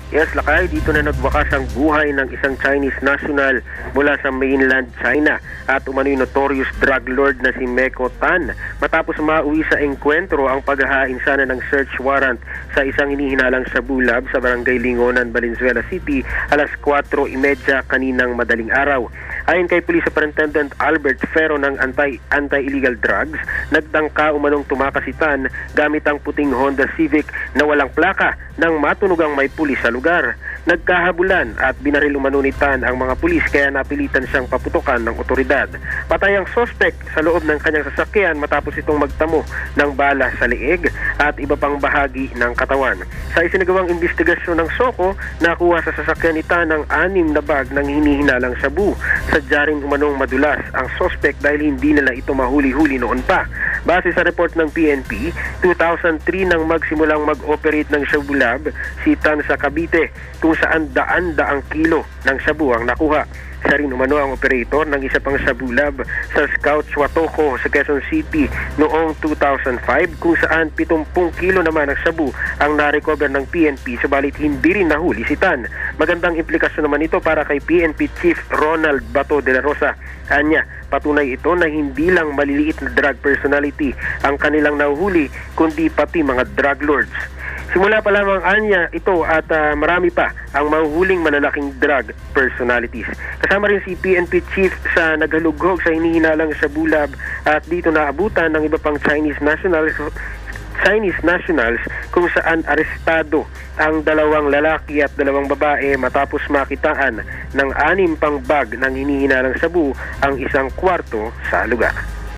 Yes, Lakay, dito na nagwakas ang buhay ng isang Chinese national mula sa mainland China at umano'y notorious drug lord na si Meko Tan matapos mauwi sa engkwentro ang paghahain sana ng search warrant sa isang inihinalang Shabu Lab sa barangay Lingonan, Valenzuela City alas 4:30 kaninang madaling araw. Ayon kay Police Superintendent Albert Ferro ng Anti-Illegal Drugs, nagtangka umanong tumakas si Tan gamit ang puting Honda Civic na walang plaka nang matunugang may pulis sa lugar. Nagkahabulan at binaril umano ni Tan ang mga pulis kaya napilitan siyang paputukan ng otoridad. Patay ang suspect sa loob ng kanyang sasakyan matapos itong magtamo ng bala sa leeg at iba pang bahagi ng katawan. Sa isinagawang investigasyon ng SOCO, nakuha sa sasakyan ni Tan ang 6 na bag ng hinihinalang shabu. Sadya rin umanong madulas ang suspect dahil hindi nila ito mahuli-huli noon pa. Base sa report ng PNP, 2003 nang magsimulang mag-operate ng Shabu Lab si Tan sa Cavite kung saan daan-daang kilo ng shabu ang nakuha. Siya rin umano ang operator ng isa pang Shabu Lab sa Scout Huatoco sa Quezon City noong 2005 kung saan 70 kilo naman ng shabu ang narecover ng PNP subalit hindi rin nahuli si Tan. Magandang implikasyon naman ito para kay PNP Chief Ronald Bato de la Rosa. Anya, patunay ito na hindi lang maliliit na drug personality ang kanilang nahuhuli kundi pati mga drug lords. Simula pa lamang anya ito at marami pa ang mahuhuling malalaking drug personalities. Kasama rin si PNP Chief sa naghalughog sa hinihinalang Shabu Lab at dito naabutan ng iba pang Chinese nationals kung saan arestado ang 2 lalaki at 2 babae matapos makitaan ng 6 pang bag ng hinihinalang shabu ang isang kwarto sa lugar.